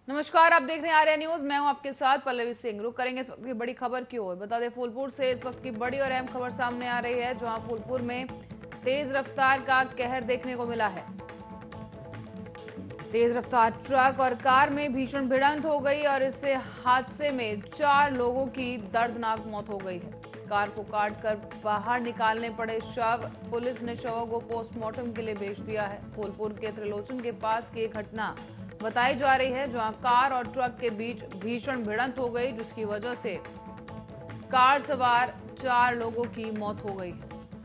नमस्कार, आप देख रहे हैं आर्या न्यूज। मैं हूं आपके साथ पल्लवी सिंह। रुक करेंगे इस वक्त की बड़ी खबर की ओर। बता दें, फूलपुर से इस वक्त की बड़ी और अहम खबर सामने आ रही है, जहां फूलपुर में तेज रफ्तार का कहर देखने को मिला है। तेज रफ्तार ट्रक और कार में भीषण भिड़ंत हो गई और इससे हादसे में 4 लोगों की दर्दनाक मौत हो गई है। कार को काटकर बाहर निकालने पड़े शव। पुलिस ने शवों को पोस्टमार्टम के लिए भेज दिया है। फूलपुर के त्रिलोचन के पास की एक घटना बताई जा रही है, जहां कार और ट्रक के बीच भीषण भिड़ंत हो गई, जिसकी वजह से कार सवार 4 लोगों की मौत हो गई।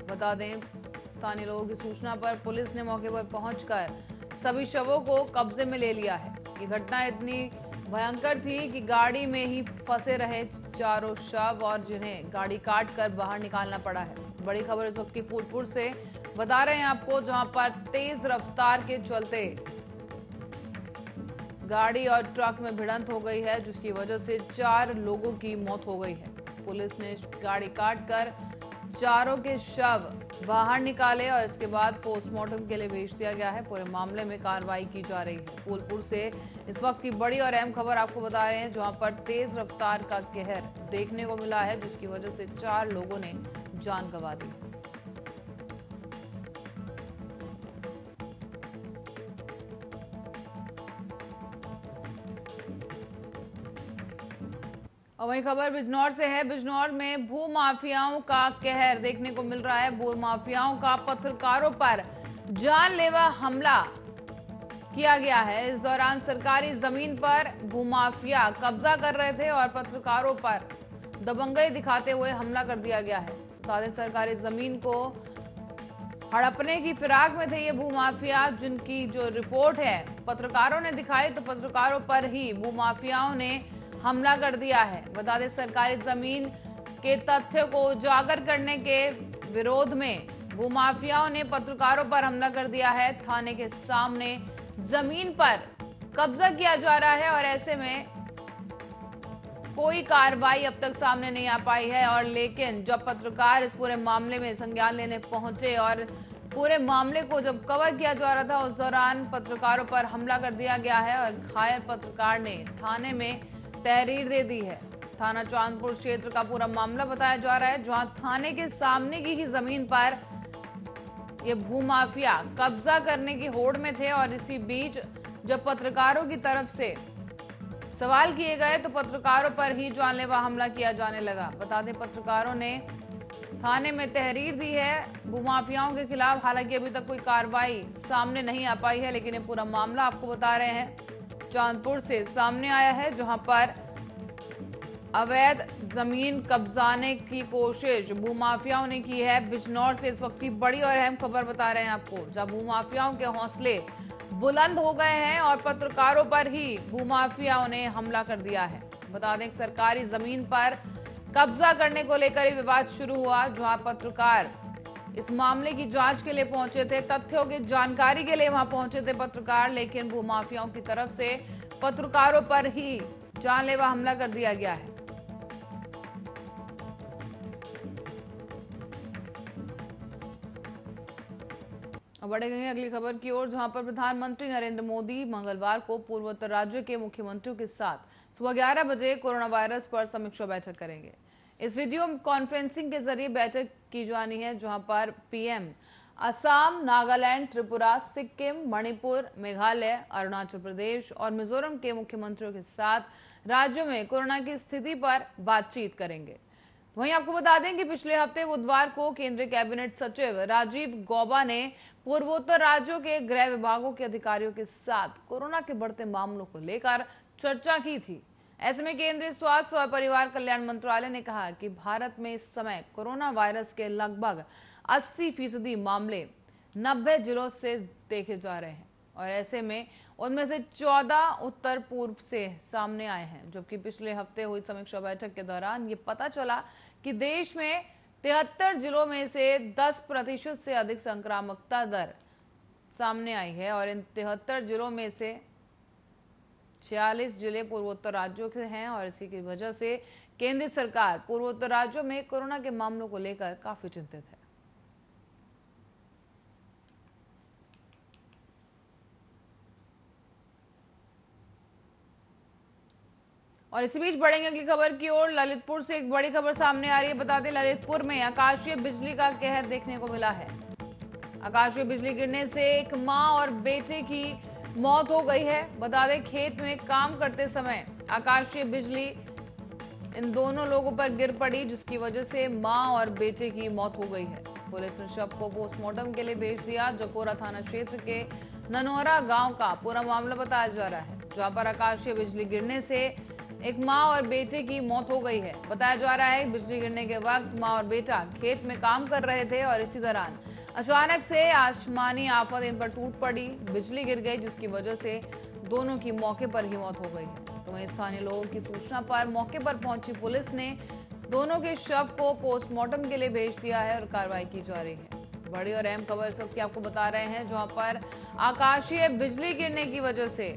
बता दें, स्थानीय लोगों की सूचना पर पुलिस ने मौके पर पहुंचकर सभी शवों को कब्जे में ले लिया है। ये घटना इतनी भयंकर थी कि गाड़ी में ही फंसे रहे चारों शव और जिन्हें गाड़ी काट कर बाहर निकालना पड़ा है। बड़ी खबर इस वक्त की फूलपुर से बता रहे हैं आपको, जहां पर तेज रफ्तार के चलते गाड़ी और ट्रक में भिड़ंत हो गई है, जिसकी वजह से 4 लोगों की मौत हो गई है। पुलिस ने गाड़ी काटकर चारों के शव बाहर निकाले और इसके बाद पोस्टमार्टम के लिए भेज दिया गया है। पूरे मामले में कार्रवाई की जा रही है। फूलपुर से इस वक्त की बड़ी और अहम खबर आपको बता रहे हैं, जहां पर तेज रफ्तार का कहर देखने को मिला है, जिसकी वजह से 4 लोगों ने जान गंवा दी। और वही खबर बिजनौर से है। बिजनौर में भू माफियाओं का कहर देखने को मिल रहा है। भू माफियाओं का पत्रकारों पर जानलेवा हमला किया गया है। इस दौरान सरकारी जमीन पर भूमाफिया कब्जा कर रहे थे और पत्रकारों पर दबंगई दिखाते हुए हमला कर दिया गया है। बता दें, सरकारी जमीन को हड़पने की फिराक में थे ये भूमाफिया, जिनकी जो रिपोर्ट है पत्रकारों ने दिखाई, तो पत्रकारों पर ही भूमाफियाओं ने हमला कर दिया है। बता दें, सरकारी जमीन के तथ्य को उजागर करने के विरोध में भूमाफियाओं ने पत्रकारों पर हमला कर दिया है। थाने के सामने जमीन पर कब्जा किया जा रहा है और ऐसे में कोई कार्रवाई अब तक सामने नहीं आ पाई है। और लेकिन जब पत्रकार इस पूरे मामले में संज्ञान लेने पहुंचे और पूरे मामले को जब कवर किया जा रहा था, उस दौरान पत्रकारों पर हमला कर दिया गया है और घायल पत्रकार ने थाने में तहरीर दे दी है। थाना चांदपुर क्षेत्र का पूरा मामला बताया जा रहा है, जहां थाने के सामने की ही जमीन पर ये भूमाफिया कब्जा करने की होड़ में थे। और इसी बीच जब पत्रकारों की तरफ से सवाल किए गए, तो पत्रकारों पर ही जानलेवा हमला किया जाने लगा। बता दें, पत्रकारों ने थाने में तहरीर दी है भूमाफियाओं के खिलाफ। हालांकि अभी तक कोई कार्रवाई सामने नहीं आ पाई है, लेकिन ये पूरा मामला आपको बता रहे हैं चांदपुर से सामने आया है, जहां पर अवैध जमीन कब्जाने की कोशिश भूमाफियाओं ने की है। बिजनौर से इस वक्त की बड़ी और अहम खबर बता रहे हैं आपको, जहां भूमाफियाओं के हौसले बुलंद हो गए हैं और पत्रकारों पर ही भूमाफियाओं ने हमला कर दिया है। बता दें, सरकारी जमीन पर कब्जा करने को लेकर ही विवाद शुरू हुआ, जहां पत्रकार इस मामले की जांच के लिए पहुंचे थे, तथ्यों की जानकारी के लिए वहां पहुंचे थे पत्रकार, लेकिन भूमाफियाओं की तरफ से पत्रकारों पर ही जानलेवा हमला कर दिया गया है। बढ़ेंगे अगली खबर की ओर, जहां पर प्रधानमंत्री नरेंद्र मोदी मंगलवार को पूर्वोत्तर राज्यों के मुख्यमंत्रियों के साथ सुबह 11 बजे कोरोना वायरस पर समीक्षा बैठक करेंगे। इस वीडियो कॉन्फ्रेंसिंग के जरिए बैठक की जानी है, जहां पर पीएम असम, नागालैंड, त्रिपुरा, सिक्किम, मणिपुर, मेघालय, अरुणाचल प्रदेश और मिजोरम के मुख्यमंत्रियों के साथ राज्यों में कोरोना की स्थिति पर बातचीत करेंगे। वहीं आपको बता दें कि पिछले हफ्ते बुधवार को केंद्रीय कैबिनेट सचिव राजीव गौबा ने पूर्वोत्तर राज्यों के गृह विभागों के अधिकारियों के साथ कोरोना के बढ़ते मामलों को लेकर चर्चा की थी। ऐसे में केंद्रीय स्वास्थ्य और परिवार कल्याण मंत्रालय ने कहा कि भारत में इस समय कोरोना वायरस के लगभग 80% मामले 90 जिलों से देखे जा रहे हैं और ऐसे में उनमें से 14 उत्तर पूर्व से सामने आए हैं। जबकि पिछले हफ्ते हुई समीक्षा बैठक के दौरान ये पता चला कि देश में 73 जिलों में से 10% से अधिक संक्रामकता दर सामने आई है और इन 73 जिलों में से 46 जिले पूर्वोत्तर राज्यों के हैं और इसी की वजह से केंद्र सरकार पूर्वोत्तर राज्यों में कोरोना के मामलों को लेकर काफी चिंतित है। और इसी बीच बढ़ेंगे अगली खबर की ओर। ललितपुर से एक बड़ी खबर सामने आ रही है। बता दें, ललितपुर में आकाशीय बिजली का कहर देखने को मिला है। आकाशीय बिजली गिरने से एक मां और बेटे की मौत हो गई है। बता दें, खेत में काम करते समय आकाशीय बिजली इन दोनों लोगों पर गिर पड़ी, जिसकी वजह से मां और बेटे की मौत हो गई है। पुलिस ने शव को पोस्टमार्टम के लिए भेज दिया। जकोरा थाना क्षेत्र के ननौरा गांव का पूरा मामला बताया जा रहा है, जहां पर आकाशीय बिजली गिरने से एक मां और बेटे की मौत हो गई है। बताया जा रहा है बिजली गिरने के वक्त मां और बेटा खेत में काम कर रहे थे और इसी दौरान अचानक से आसमानी आफत इन पर टूट पड़ी, बिजली गिर गई, जिसकी वजह से दोनों की मौके पर ही मौत हो गई है। तो वहीं स्थानीय लोगों की सूचना पर मौके पर पहुंची पुलिस ने दोनों के शव को पोस्टमार्टम के लिए भेज दिया है और कार्रवाई की जा रही है। बड़ी और अहम खबर इस वक्त की आपको बता रहे हैं, जहां पर आकाशीय बिजली गिरने की वजह से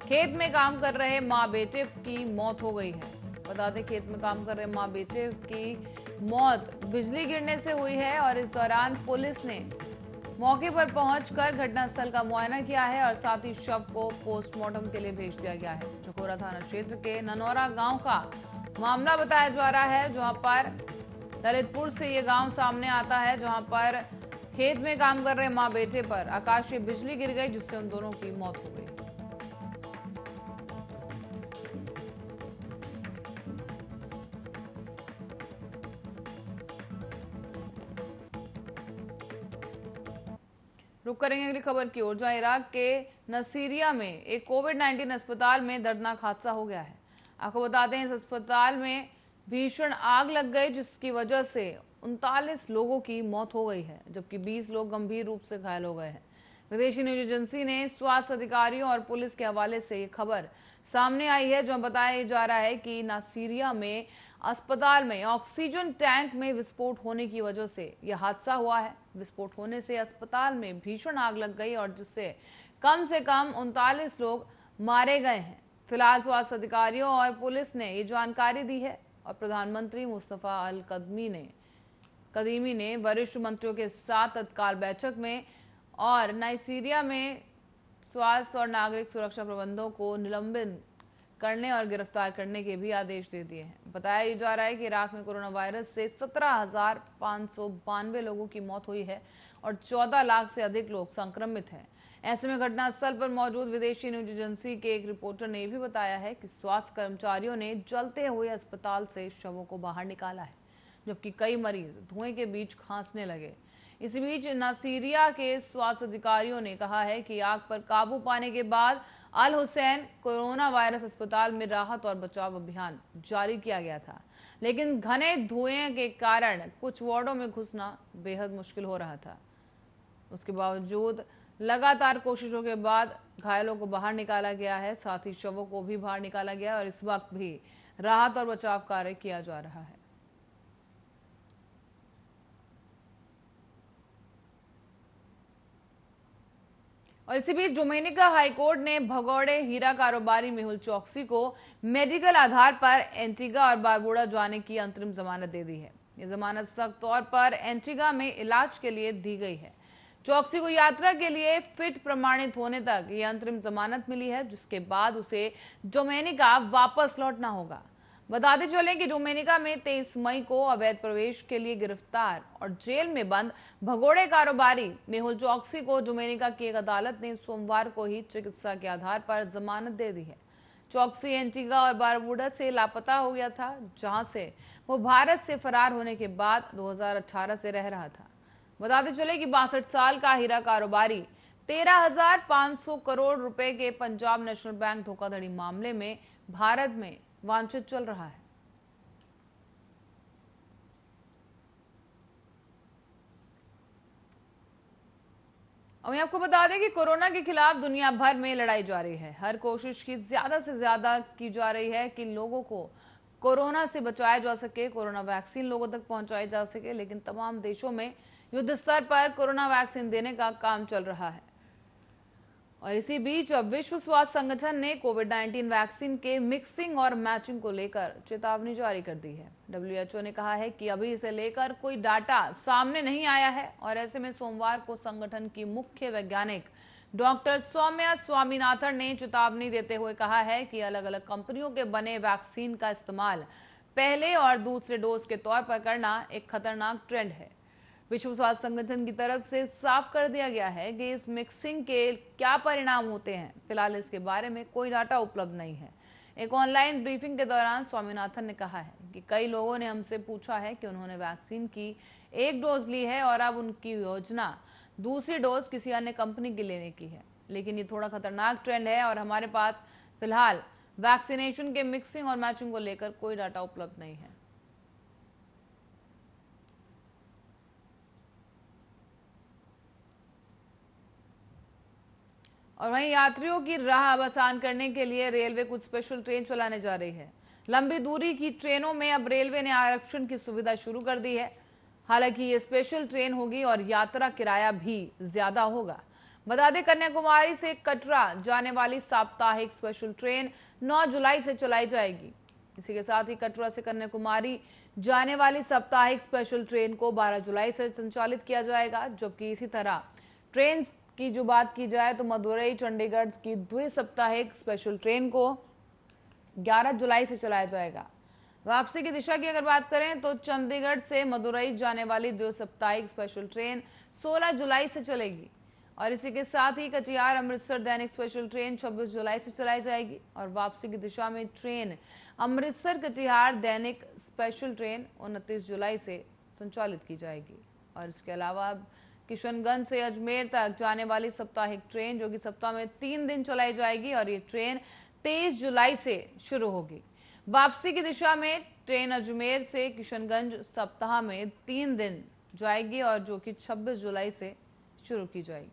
खेत में काम कर रहे मां बेटे की मौत हो गई है। बता दें, खेत में काम कर रहे मां बेटे की मौत बिजली गिरने से हुई है और इस दौरान पुलिस ने मौके पर पहुंचकर घटनास्थल का मुआयना किया है और साथ ही शव को पोस्टमार्टम के लिए भेज दिया गया है। चकोरा थाना क्षेत्र के ननौरा गांव का मामला बताया जा रहा है, जहां पर ललितपुर से ये गांव सामने आता है, जहां पर खेत में काम कर रहे मां बेटे पर आकाशीय बिजली गिर गई, जिससे उन दोनों की मौत हो गई। रुक करेंगे अगली खबर की ओर, जहां इराक के नसीरिया में एक कोविड-19 अस्पताल में दर्दनाक हादसा हो गया है। आपको बता दें, इस अस्पताल में भीषण आग लग गई, जिसकी वजह से 39 लोगों की मौत हो गई है, जबकि 20 लोग गंभीर रूप से घायल हो गए हैं। विदेशी न्यूज एजेंसी ने स्वास्थ्य अधिकारियों और पुलिस के हवाले से ये खबर सामने आई है, जो बताया जा रहा है कि नासीरिया में अस्पताल में ऑक्सीजन टैंक में विस्फोट होने की वजह से यह हादसा हुआ है। विस्फोट होने से अस्पताल में भीषण आग लग गई और जिससे कम से कम 39 लोग मारे गए हैं। फिलहाल स्वास्थ्य अधिकारियों और पुलिस ने ये जानकारी दी है और प्रधानमंत्री मुस्तफा अल कदीमी ने वरिष्ठ मंत्रियों के साथ तत्काल बैठक में और नाइजीरिया में स्वास्थ्य और नागरिक सुरक्षा प्रबंधों को निलंबित करने और गिरफ्तार करने के भी आदेश दे दिए हैं। बताया जा रहा है कि इराक में कोरोना वायरस से 17,592 लोगों की मौत हुई है और 14 लाख से अधिक लोग संक्रमित हैं। ऐसे में घटनास्थल पर मौजूद विदेशी न्यूज एजेंसी के एक रिपोर्टर ने भी बताया है कि स्वास्थ्य कर्मचारियों ने जलते हुए अस्पताल से शवों को बाहर निकाला है, जबकि कई मरीज धुएं के बीच खांसने लगे। इसी बीच नासीरिया के स्वास्थ्य अधिकारियों ने कहा है कि आग पर काबू पाने के बाद अल हुसैन कोरोना वायरस अस्पताल में राहत और बचाव अभियान जारी किया गया था, लेकिन घने धुएं के कारण कुछ वार्डों में घुसना बेहद मुश्किल हो रहा था। उसके बावजूद लगातार कोशिशों के बाद घायलों को बाहर निकाला गया है, साथ ही शवों को भी बाहर निकाला गया और इस वक्त भी राहत और बचाव कार्य किया जा रहा है। और इसी बीच डोमिनिका हाईकोर्ट ने भगौड़े हीरा कारोबारी मेहुल चौकसी को मेडिकल आधार पर एंटीगा और बारबुडा जाने की अंतरिम जमानत दे दी है। ये जमानत सख्त तौर पर एंटीगा में इलाज के लिए दी गई है। चौकसी को यात्रा के लिए फिट प्रमाणित होने तक ये अंतरिम जमानत मिली है, जिसके बाद उसे डोमिनिका वापस लौटना होगा। बताते चलें कि डोमिनिका में 23 मई को अवैध प्रवेश के लिए गिरफ्तार और जेल में बंद भगोड़े कारोबारी मेहुल चौकसी को डोमिनिका की एक अदालत ने सोमवार को ही चिकित्सा के आधार पर जमानत दे दी है। चौकसी एंटीगा और बारबुडा से लापता हो गया था, जहां से वो भारत से फरार होने के बाद 2018 से रह रहा था। बताते चले कि 62 साल का हीरा कारोबारी 13,500 करोड़ रुपए के पंजाब नेशनल बैंक धोखाधड़ी मामले में भारत में वांछित चल रहा है। और मैं आपको बता दें कि कोरोना के खिलाफ दुनिया भर में लड़ाई जारी है। हर कोशिश की ज्यादा से ज्यादा की जा रही है कि लोगों को कोरोना से बचाया जा सके, कोरोना वैक्सीन लोगों तक पहुंचाई जा सके, लेकिन तमाम देशों में युद्ध स्तर पर कोरोना वैक्सीन देने का काम चल रहा है। और इसी बीच अब विश्व स्वास्थ्य संगठन ने कोविड-19 वैक्सीन के मिक्सिंग और मैचिंग को लेकर चेतावनी जारी कर दी है। WHO ने कहा है कि अभी इसे लेकर कोई डाटा सामने नहीं आया है और ऐसे में सोमवार को संगठन की मुख्य वैज्ञानिक डॉक्टर सौम्या स्वामीनाथन ने चेतावनी देते हुए कहा है कि अलग अलग कंपनियों के बने वैक्सीन का इस्तेमाल पहले और दूसरे डोज के तौर पर करना एक खतरनाक ट्रेंड है। विश्व स्वास्थ्य संगठन की तरफ से साफ कर दिया गया है कि इस मिक्सिंग के क्या परिणाम होते हैं। फिलहाल इसके बारे में कोई डाटा उपलब्ध नहीं है। एक ऑनलाइन ब्रीफिंग के दौरान स्वामीनाथन ने कहा है कि कई लोगों ने हमसे पूछा है कि उन्होंने वैक्सीन की एक डोज ली है और अब उनकी योजना दूसरी डोज किसी अन्य कंपनी की लेने की है। लेकिन ये थोड़ा खतरनाक ट्रेंड है और हमारे पास फिलहाल वैक्सीनेशन के मिक्सिंग और मैचिंग को लेकर कोई डाटा उपलब्ध नहीं है। और वहीं यात्रियों की राह अब आसान करने के लिए रेलवे कुछ स्पेशल ट्रेन चलाने जा रही है। लंबी दूरी की ट्रेनों में अब रेलवे ने आरक्षण की सुविधा शुरू कर दी है। हालांकि ये स्पेशल ट्रेन होगी और यात्रा किराया भी ज्यादा होगा। बता दें, कन्याकुमारी से कटरा जाने वाली साप्ताहिक स्पेशल ट्रेन 9 जुलाई से चलाई जाएगी। इसी के साथ ही कटरा से कन्याकुमारी जाने वाली साप्ताहिक स्पेशल ट्रेन को 12 जुलाई से संचालित किया जाएगा। जबकि इसी तरह ट्रेन की जो बात की जाए तो मदुरई चंडीगढ़ की द्विसाप्ताहिक स्पेशल ट्रेन को 11 जुलाई से चलाया जाएगा। वापसी की दिशा की अगर बात करें तो चंडीगढ़ से मदुरई जाने वाली द्विसाप्ताहिक स्पेशल ट्रेन 16 जुलाई से चलेगी। और इसी के साथ ही कटिहार अमृतसर दैनिक स्पेशल ट्रेन 26 जुलाई से चलाई जाएगी। और वापसी की दिशा में ट्रेन अमृतसर कटिहार दैनिक स्पेशल ट्रेन 29 जुलाई से संचालित की जाएगी। और इसके अलावा किशनगंज से अजमेर तक जाने वाली साप्ताहिक ट्रेन जो कि सप्ताह में 3 दिन चलाई जाएगी और ये ट्रेन 23 जुलाई से शुरू होगी। वापसी की दिशा में ट्रेन अजमेर से किशनगंज सप्ताह में 3 दिन जाएगी और जो कि 26 जुलाई से शुरू की जाएगी।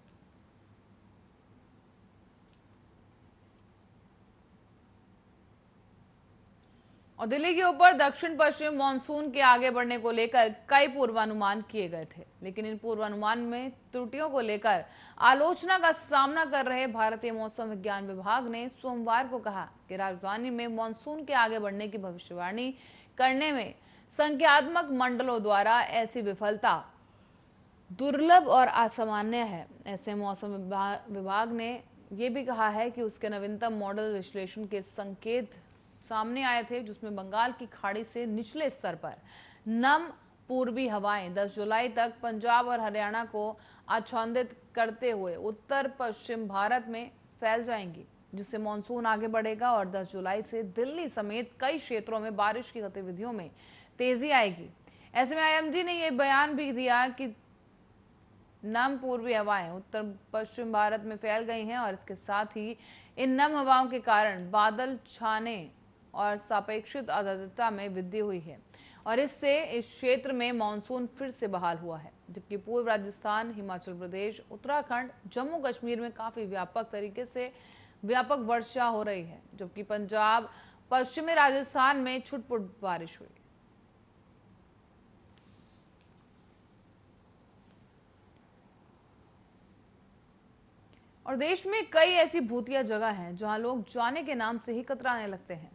और दिल्ली के ऊपर दक्षिण पश्चिम मानसून के आगे बढ़ने को लेकर कई पूर्वानुमान किए गए थे, लेकिन इन पूर्वानुमान में त्रुटियों को लेकर आलोचना का सामना कर रहे भारतीय मौसम विज्ञान विभाग ने सोमवार को कहा कि राजधानी में मानसून के आगे बढ़ने की भविष्यवाणी करने में संख्यात्मक मंडलों द्वारा ऐसी विफलता दुर्लभ और असामान्य है। ऐसे मौसम विभाग ने यह भी कहा है कि उसके नवीनतम मॉडल विश्लेषण के संकेत सामने आए थे, जिसमें बंगाल की खाड़ी से निचले स्तर पर नम पूर्वी हवाएं 10 जुलाई तक पंजाब और हरियाणा को आच्छादित करते हुए उत्तर पश्चिम भारत में फैल जाएंगी, जिससे मानसून आगे बढ़ेगा और 10 जुलाई से दिल्ली समेत कई क्षेत्रों में बारिश की गतिविधियों में तेजी आएगी। ऐसे में आईएमडी ने यह बयान भी दिया कि नम पूर्वी हवाएं उत्तर पश्चिम भारत में फैल गई हैं और इसके साथ ही इन नम हवाओं के कारण बादल छाने और सापेक्षिक आर्द्रता में वृद्धि हुई है और इससे इस क्षेत्र में मानसून फिर से बहाल हुआ है। जबकि पूर्व राजस्थान, हिमाचल प्रदेश, उत्तराखंड, जम्मू कश्मीर में काफी व्यापक तरीके से व्यापक वर्षा हो रही है, जबकि पंजाब, पश्चिमी राजस्थान में छुटपुट बारिश हुई। और देश में कई ऐसी भूतिया जगह हैं जहां लोग जाने के नाम से ही कतराने लगते हैं।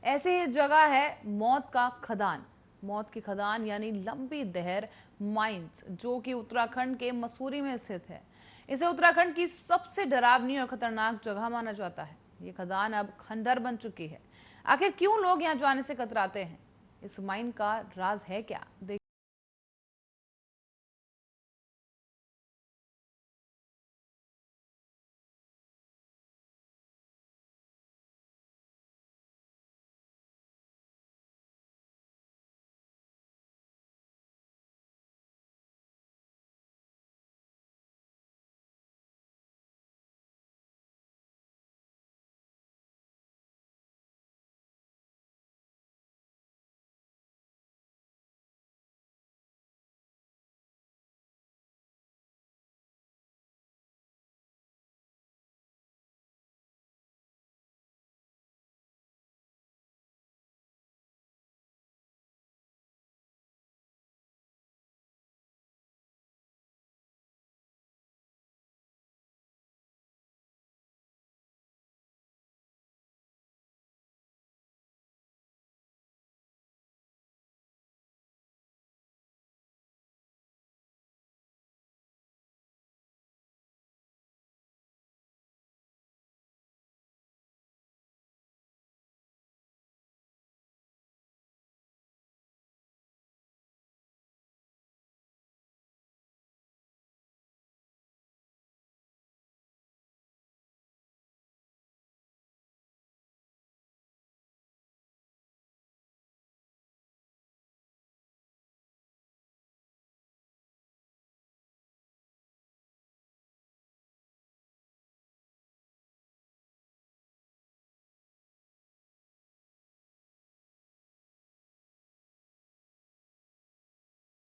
ऐसी ही जगह है मौत का खदान। मौत की खदान यानी लंबी दहर माइंस, जो कि उत्तराखंड के मसूरी में स्थित है। इसे उत्तराखंड की सबसे डरावनी और खतरनाक जगह माना जाता है। ये खदान अब खंडर बन चुकी है। आखिर क्यों लोग यहाँ जाने से कतराते हैं? इस माइन का राज है क्या?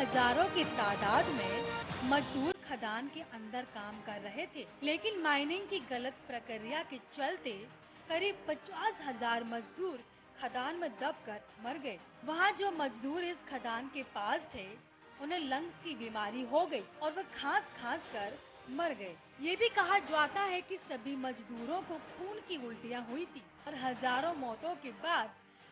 हजारों की तादाद में मजदूर खदान के अंदर काम कर रहे थे, लेकिन माइनिंग की गलत प्रक्रिया के चलते करीब 50,000 मजदूर खदान में दबकर मर गए। वहाँ जो मजदूर इस खदान के पास थे, उन्हें लंग्स की बीमारी हो गई और वे खांस कर मर गए। ये भी कहा जाता है कि सभी मजदूरों को खून की उल्टियाँ हुई थी और हजारों मौतों के बाद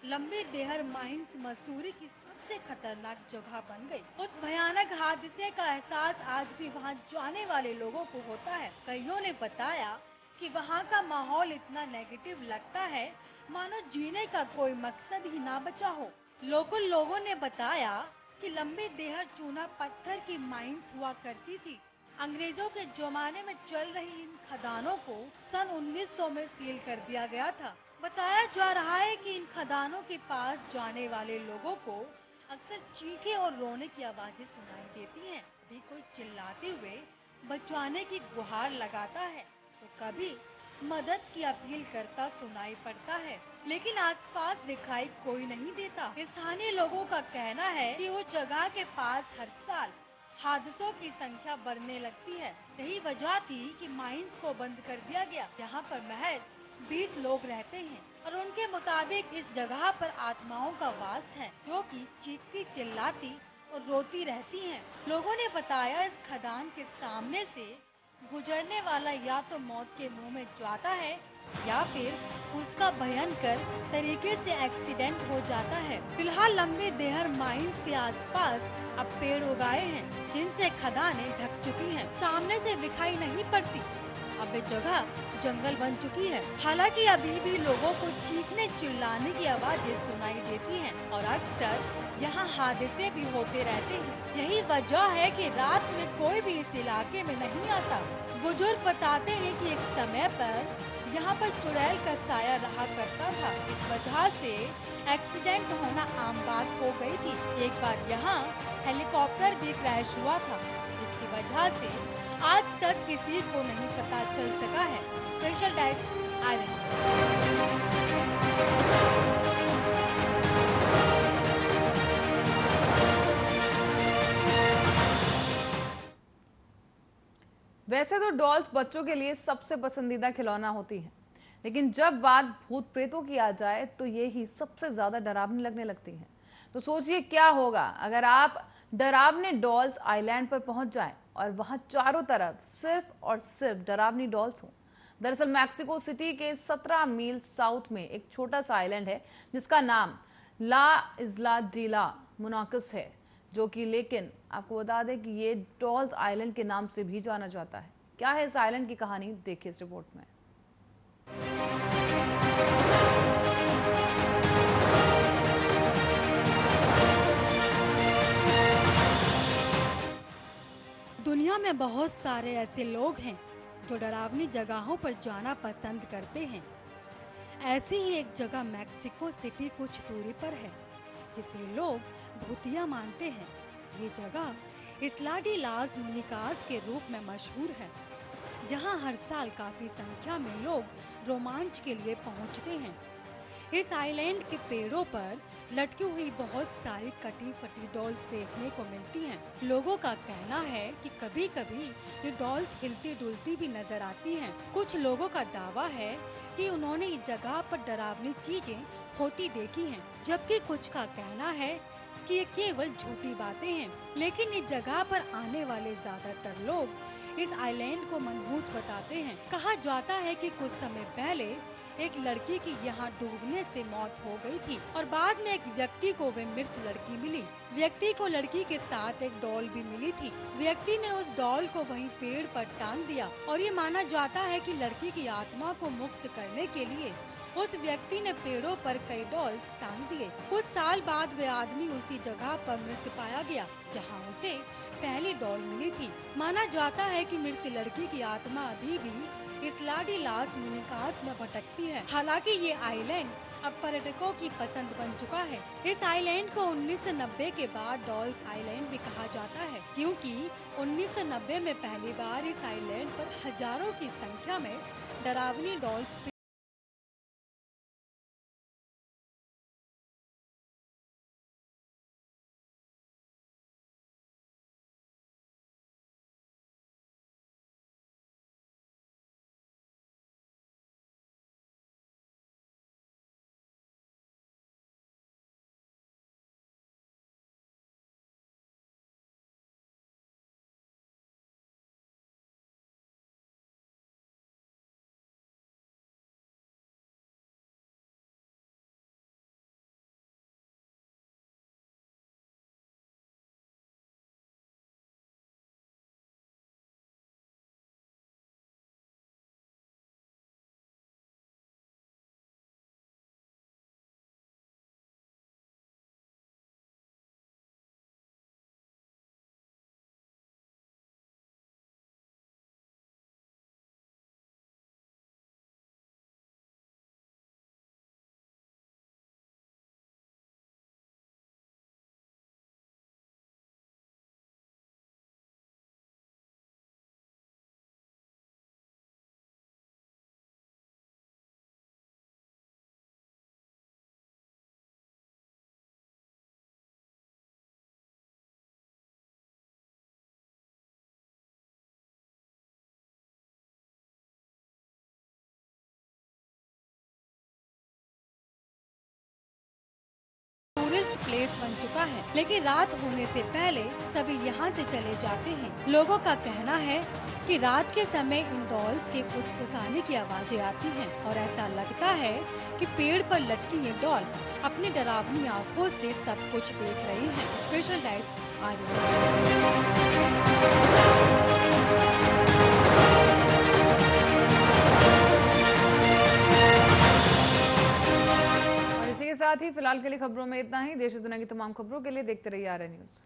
लंबी देहर माइंस मसूरी की सबसे खतरनाक जगह बन गई। उस भयानक हादसे का एहसास आज भी वहां जाने वाले लोगों को होता है। कईयों ने बताया कि वहां का माहौल इतना नेगेटिव लगता है मानो जीने का कोई मकसद ही ना बचा हो। लोकल लोगों ने बताया कि लंबी देहर चूना पत्थर की माइंस हुआ करती थी। अंग्रेजों के जमाने में चल रही इन खदानों को सन 1900 में सील कर दिया गया था। बताया जा रहा है कि इन खदानों के पास जाने वाले लोगों को अक्सर चीखें और रोने की आवाजें सुनाई देती हैं। कभी कोई चिल्लाते हुए बचाने की गुहार लगाता है तो कभी मदद की अपील करता सुनाई पड़ता है, लेकिन आसपास दिखाई कोई नहीं देता। स्थानीय लोगों का कहना है कि उस जगह के पास हर साल हादसों की संख्या बढ़ने लगती है। यही वजह थी कि माइंस को बंद कर दिया गया। यहाँ पर महज 20 लोग रहते हैं और उनके मुताबिक इस जगह पर आत्माओं का वास है, जो कि चीखती चिल्लाती और रोती रहती हैं। लोगों ने बताया इस खदान के सामने से गुजरने वाला या तो मौत के मुंह में जाता है या फिर उसका भयंकर तरीके से एक्सीडेंट हो जाता है। फिलहाल लंबे देहर माइंस के आसपास अब पेड़ उगाए हैं, जिनसे खदानें ढक चुकी हैं। सामने से दिखाई नहीं पड़ती। अब ये जगह जंगल बन चुकी है। हालांकि अभी भी लोगों को चीखने चिल्लाने की आवाजें सुनाई देती हैं और अक्सर यहाँ हादसे भी होते रहते हैं। यही वजह है कि रात में कोई भी इस इलाके में नहीं आता। बुजुर्ग बताते हैं कि एक समय पर यहाँ पर चुड़ैल का साया रहा करता था। इस वजह से एक्सीडेंट होना आम बात हो गई थी। एक बार यहाँ हेलीकॉप्टर भी क्रैश हुआ था। इसकी वजह से आज तक किसी को नहीं पता चल सका है। Special desk island. वैसे तो डॉल्स बच्चों के लिए सबसे पसंदीदा खिलौना होती है, लेकिन जब बात भूत प्रेतों की आ जाए तो ये ही सबसे ज्यादा डरावनी लगने लगती है। तो सोचिए क्या होगा अगर आप डरावने डॉल्स आइलैंड पर पहुंच जाएं और वहां चारों तरफ सिर्फ और सिर्फ डरावनी डॉल्स हों। दरअसल मैक्सिको सिटी के 17 मील साउथ में एक छोटा सा आइलैंड है जिसका नाम ला इस्ला डी ला मोनाकस है, जो कि लेकिन आपको बता दें कि ये डॉल्स आइलैंड के नाम से भी जाना जाता है। क्या है इस आइलैंड की कहानी, देखिए इस रिपोर्ट में। दुनिया में बहुत सारे ऐसे लोग हैं जो डरावनी जगहों पर जाना पसंद करते हैं। ऐसी ही एक जगह मैक्सिको सिटी कुछ दूरी पर है, जिसे लोग भूतिया मानते हैं। ये जगह इस्ला डी लास मोनिकास के रूप में मशहूर है, जहां हर साल काफी संख्या में लोग रोमांच के लिए पहुंचते हैं। इस आइलैंड के पेड़ों पर लटकी हुई बहुत सारी कटी फटी डॉल्स देखने को मिलती हैं। लोगों का कहना है कि कभी कभी ये डॉल्स हिलती डुलती भी नजर आती हैं। कुछ लोगों का दावा है कि उन्होंने इस जगह पर डरावनी चीजें होती देखी हैं, जबकि कुछ का कहना है कि ये केवल झूठी बातें हैं। लेकिन इस जगह पर आने वाले ज्यादातर लोग इस आइलैंड को मनहूस बताते हैं। कहा जाता है कि कुछ समय पहले एक लड़की की यहाँ डूबने से मौत हो गई थी और बाद में एक व्यक्ति को वे मृत लड़की मिली। व्यक्ति को लड़की के साथ एक डॉल भी मिली थी। व्यक्ति ने उस डॉल को वहीं पेड़ पर टांग दिया और ये माना जाता है कि लड़की की आत्मा को मुक्त करने के लिए उस व्यक्ति ने पेड़ों पर कई डॉल्स टांग दिए। कुछ साल बाद वे आदमी उसी जगह पर मृत पाया गया जहाँ उसे पहली डॉल मिली थी। माना जाता है कि मृत लड़की की आत्मा अभी भी इस्ला डी लास मोनिकास में भटकती है। हालांकि ये आइलैंड अब पर्यटकों की पसंद बन चुका है। इस आइलैंड को 1990 के बाद डॉल्स आइलैंड भी कहा जाता है, क्योंकि 1990 में पहली बार इस आइलैंड पर हजारों की संख्या में डरावनी डॉल्स प्लेस बन चुका है, लेकिन रात होने से पहले सभी यहाँ से चले जाते हैं। लोगों का कहना है कि रात के समय इन डॉल्स के फुसफुसाने की आवाजें आती हैं और ऐसा लगता है कि पेड़ पर लटकी ये डॉल अपनी डरावनी आँखों से सब कुछ देख रही हैं। स्पेशल टाइप आर्य। इसी के साथ ही फिलहाल के लिए खबरों में इतना ही। देश और दुनिया की तमाम खबरों के लिए देखते रहिए आर्य न्यूज।